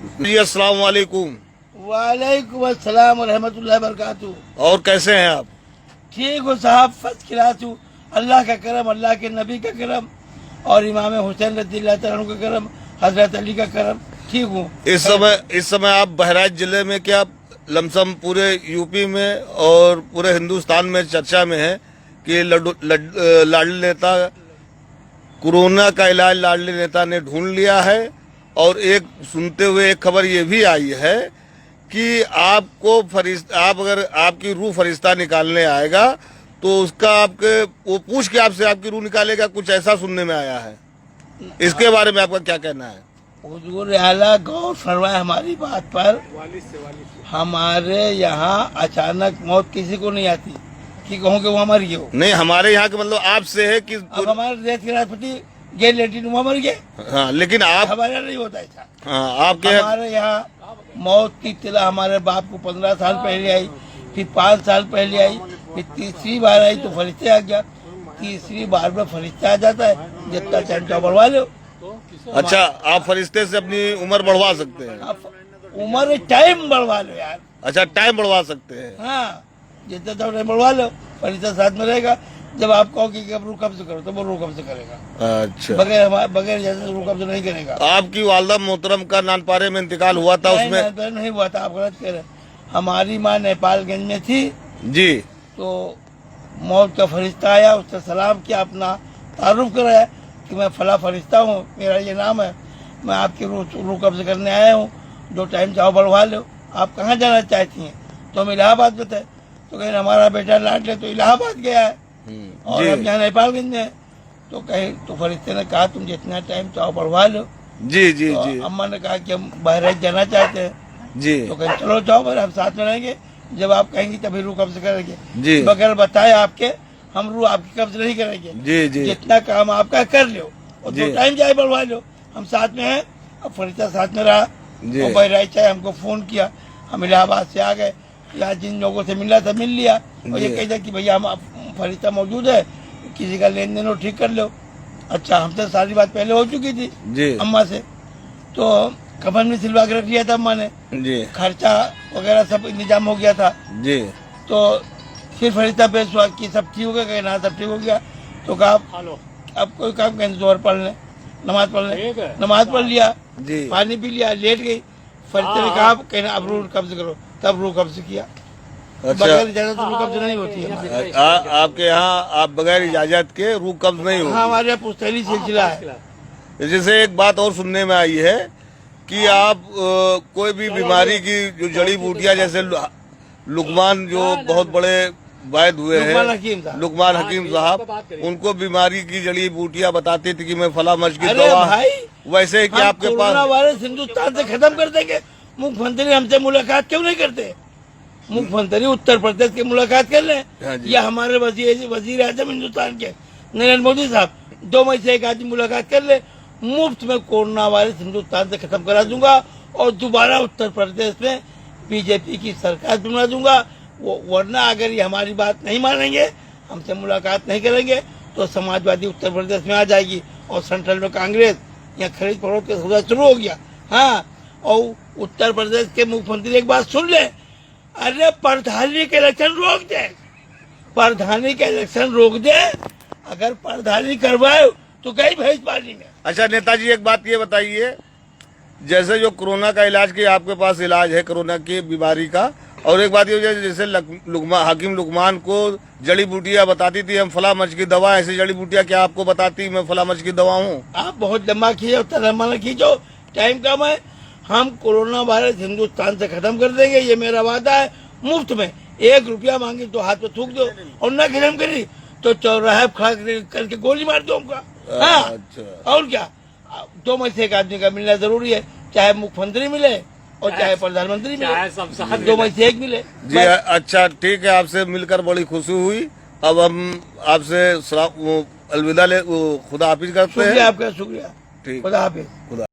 जी अस्सलाम वालेकुम। वालेकुम अस्सलाम व रहमतुल्लाहि व बरकातुहू। और कैसे हैं आप? ठीक हो साहब, फर्स्ट क्लास हूँ। अल्लाह का करम, अल्लाह के नबी का करम और इमाम हुसैन रज़ियल्लाहु तआला अन्हु का करम, हजरत अली का करम। ठीक हूँ। इस समय आप बहराइच जिले में क्या लमसम पूरे यूपी में और पूरे हिंदुस्तान में चर्चा में है कि लाडली नेता कोरोना का इलाज लाडली नेता ने ढूंढ लिया है। और एक सुनते हुए एक खबर ये भी आई है कि आप अगर आपकी रूह फरिश्ता निकालने आएगा तो उसका वो पूछ के आपसे आपकी रूह निकालेगा, कुछ ऐसा सुनने में आया है। इसके बारे में आपका क्या कहना है? हुजूर आला गौर फरमाए हमारी बात पर। हमारे यहाँ अचानक मौत किसी को नहीं आती कि कहूँ कि वो मर गए हो। नहीं, हमारे यहाँ के मतलब आपसे है कि अब हमारे देश के राष्ट्रपति गए लेटिन हुआ मर गए। हाँ, लेकिन आप हमारे यहाँ नहीं होता ऐसा। हाँ, आपके हमारे यहाँ मौत की इत्तला हमारे बाप को 15 साल पहले आई, फिर 5 साल पहले आई, फिर तीसरी बार आई तो फरिश्ते आ गया। तीसरी बार में फरिश्ता आ जाता है, जितना टाइम चाहो बढ़वा लो। अच्छा, आप फरिश्ते से अपनी उम्र बढ़वा सकते हैं? आप उम्र टाइम बढ़वा लो यार। अच्छा, टाइम बढ़वा सकते हैं। हाँ, जितना टाइम बढ़वा लो, फरिश्ता साथ में रहेगा। जब आप कहो कि अब रूह कब्ज करो तो वो रूह कब्ज करेगा। अच्छा, बगैर इजाजत रूह कब्ज नहीं करेगा। आपकी वालदा मोहतरम का नानपारे में इंतकाल हुआ था, उसमें नहीं हुआ था, आप गलत कह रहे। हमारी माँ नेपालगंज में थी जी, तो मौत का फरिश्ता आया, उसने सलाम किया, अपना तारुफ कराया कि मैं फला फरिश्ता हूँ, मेरा ये नाम है, मैं आपकी रूह कब्ज करने आया हूँ, जो टाइम चाहो बढ़वा लो। आप कहाँ जाना चाहती हैं? तो हम इलाहाबाद बताए। तो कहीं हमारा बेटा लाडले तो इलाहाबाद गया है और हम यहाँ नेपालगंज में। तो कहीं तो फरिश्ते ने कहा तुम जितना टाइम चाहो बढ़वा लो। जी जी तो जी, अम्मा ने कहा कि हम बहराइच जाना चाहते हैं। जी, तो कहीं चलो जाओ, फिर हम साथ में रहेंगे, जब आप कहेंगी तभी रूह कब्ज करेंगे। जी, बगैर बताए आपके हम रूह आपकी कब्ज नहीं करेंगे। जी जी, जितना काम आपका कर लो और जी। दो टाइम चाहे बढ़वा लो, हम साथ में हैं। अब फरिश्ता साथ में रहा जी। और बहराइच चाहे हमको फोन किया, हम इलाहाबाद से आ गए। यहाँ जिन लोगों से मिलना था मिल लिया और ये जी। कहता कि भैया हम फरिश्ता मौजूद है, किसी का लेन देन हो ठीक कर लो। अच्छा, हमसे सारी बात पहले हो चुकी थी जी, अम्मा से। तो कफन भी सिलवा के रख लिया था अम्मा ने, जी, खर्चा वगैरह सब इंतजाम हो गया था। जी, तो फिर फरिश्ता पेश हुआ कि सब ठीक हो गया, कहीं ना सब ठीक हो गया। तो कहा अब कोई काम कहें जोहर पढ़ लें, नमाज पढ़ लें। नमाज पढ़ लिया, जी। पानी पी लिया, लेट गई। फरिश्ते ने कहा कहना अब रूह कब्ज करो, तब रूह कब्ज किया। अच्छा, बगैर इजाजत रूह कब्ज नहीं होती है। आपके यहाँ आप बगैर इजाजत के रूह कब्ज नहीं हाँ, होगी। हमारे यहाँ पुश्तैनी सिलसिला है। जैसे एक बात और सुनने में आई है कि आप कोई भी बीमारी की जो जड़ी बूटियां, जैसे लुकमान जो बहुत बड़े वैद हुए लुकमान हैं, हकीम साहब। लुकमान हकीम साहब, उनको बीमारी की जड़ी बूटियां बताती थी कि मैं फला मर्ज की अरे दवा, भाई, वैसे कि हम आपके कोरोना पास वायरस हिंदुस्तान से खत्म कर देंगे। मुख्यमंत्री हमसे मुलाकात क्यों नहीं करते? मुख्यमंत्री उत्तर प्रदेश की मुलाकात कर लें, हाँ जी। या हमारे वजीर आजम हिंदुस्तान के नरेंद्र मोदी साहब 2 मई से एक आदमी मुलाकात कर ले, मुफ्त में कोरोना वायरस हिंदुस्तान से खत्म करा दूंगा और दोबारा उत्तर प्रदेश में बीजेपी की सरकार बना दूंगा। वरना अगर ये हमारी बात नहीं मानेंगे, हमसे मुलाकात नहीं करेंगे, तो समाजवादी उत्तर प्रदेश में आ जाएगी और सेंट्रल में कांग्रेस। यहाँ खरीद फरोख्त का सौदा शुरू हो गया। हाँ, और उत्तर प्रदेश के मुख्यमंत्री एक बात सुन ले, अरे प्रधानी के इलेक्शन रोक दे, प्रधानी के इलेक्शन रोक दे। अगर प्रधानी करवाए तो गई भैंस पानी में। अच्छा, नेताजी एक बात ये बताइए, जैसे जो कोरोना का इलाज की आपके पास इलाज है कोरोना की बीमारी का, और एक बात ये जैसे हकीम लुकमान को जड़ी बूटियां बताती थी हम फला मर्ज की दवा, ऐसी जड़ी बूटियां क्या आपको बताती मैं फला मर्ज की दवा हूँ? आप बहुत लंबा खींचो, लंबा न खींचो, टाइम कम है। हम कोरोना वायरस हिंदुस्तान से खत्म कर देंगे, ये मेरा वादा है। मुफ्त में 1 रुपया मांगी तो हाथ पे थूक दो, और न खत्म करी तो चौराहे खड़ा करके गोली मार दो उनका। हाँ, अच्छा, और क्या? 2 में से एक आदमी का मिलना जरूरी है, चाहे मुख्यमंत्री मिले और चाहे प्रधानमंत्री मिले, 2 में से एक मिले जी। अच्छा, ठीक है, आपसे मिलकर बड़ी खुशी हुई। अब हम आपसे अलविदा खुदा हाफिज करते हैं। शुक्रिया आपका, शुक्रिया। ठीक, खुदा हाफिज। खुदा।